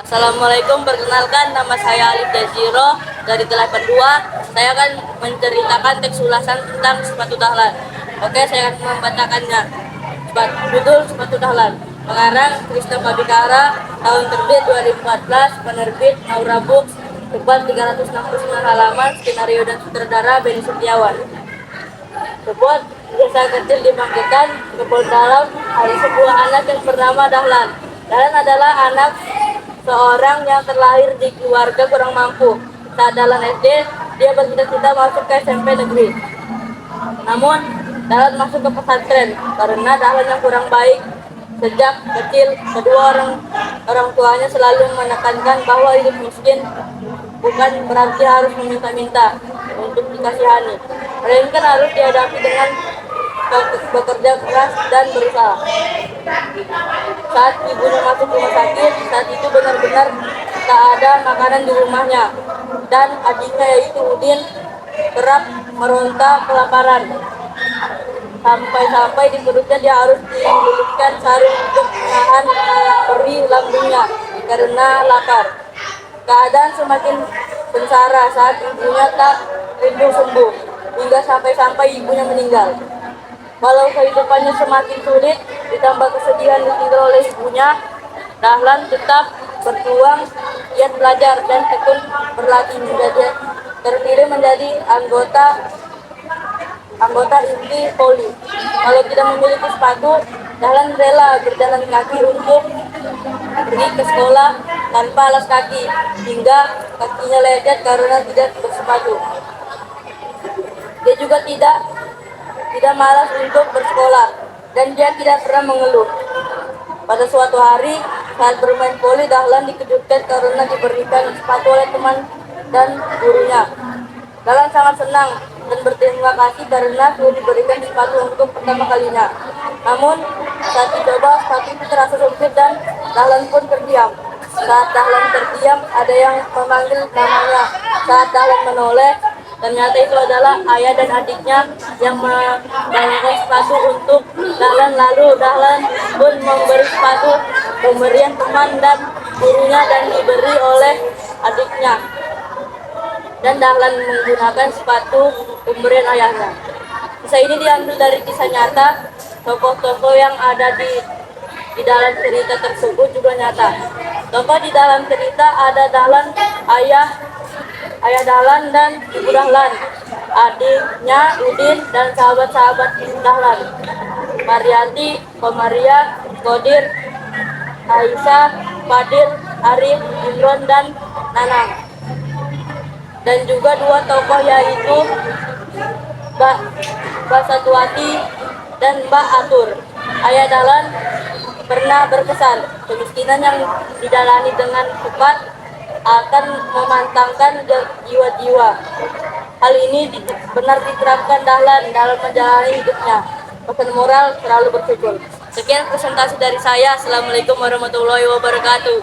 Assalamualaikum, perkenalkan nama saya Alif Deziro dari 82. Saya akan menceritakan teks ulasan tentang sepatu dahlan. Oke, saya akan membacakannya. Judul Sepatu Dahlan. Pengarang Krishna Pabikara, tahun terbit 2014, penerbit Aura Books, tebal 369 halaman, skenario dan sutradara Benny Setiawan. Sebuah desa kecil di Magetan, Kebon Dalam, ada sebuah anak yang bernama Dahlan. Dahlan adalah anak seorang yang terlahir di keluarga kurang mampu. Saat Dahlan SD, dia bercita-cita masuk ke SMP negeri. Namun, Dahlan masuk ke pesantren karena Dahlan yang kurang baik. Sejak kecil, kedua orang tuanya selalu menekankan bahwa hidup miskin bukan berarti harus meminta-minta untuk dikasihani, melainkan harus dihadapi dengan bekerja keras dan berusaha. Saat ibunya masuk rumah sakit, saat itu benar-benar tak ada makanan di rumahnya, dan adiknya yaitu Udin kerap meronta kelaparan. Sampai-sampai di perutnya dia harus dililitkan sarung untuk menahan perih lambungnya karena lapar. Keadaan semakin sengsara saat ibunya tak kunjung sembuh, hingga sampai-sampai ibunya meninggal. Walau kehidupannya semakin sulit, ditambah kesedihan ditinggal oleh ibunya, Dahlan tetap berjuang, giat belajar dan tekun berlatih hingga dia terpilih menjadi anggota inti Poli. Kalau tidak memiliki sepatu, Dahlan rela berjalan kaki untuk pergi ke sekolah tanpa alas kaki, hingga kakinya lecet karena tidak bersepatu. Dia juga tidak malas untuk bersekolah, dan dia tidak pernah mengeluh. Pada suatu hari, saat bermain voli, Dahlan dikejutkan karena diberikan sepatu oleh teman dan gurunya. Dahlan sangat senang dan berterima kasih karena sudah diberikan sepatu untuk pertama kalinya. Namun, saat dicoba, sepatu itu terasa sempit dan Dahlan pun terdiam. Saat Dahlan terdiam, ada yang memanggil namanya. Saat Dahlan menoleh, ternyata itu adalah ayah dan adiknya yang membawakan sepatu untuk Dahlan. Lalu Dahlan pun memberi sepatu pemberian teman dan gurunya dan diberi oleh adiknya. Dan Dahlan menggunakan sepatu pemberian ayahnya. Kisah ini diambil dari kisah nyata. Tokoh-tokoh yang ada di dalam cerita tersebut juga nyata. Tokoh di dalam cerita ada Dahlan, ayah Dahlan dan ibu Dahlan, adiknya Udin dan sahabat-sahabat Dahlan, Mariati, Komaria, Kodir, Aisyah, Fadil, Arif, Imron dan Nanang. Dan juga dua tokoh yaitu Mbak Satuati dan Mbak Atur. Ayah Dahlan pernah berpesan, kemiskinan yang dijalani dengan cepat akan memantangkan jiwa-jiwa. Hal ini benar diterapkan Dahlan dalam menjalani hidupnya. Pesan moral selalu bersyukur. Sekian presentasi dari saya. Assalamualaikum warahmatullahi wabarakatuh.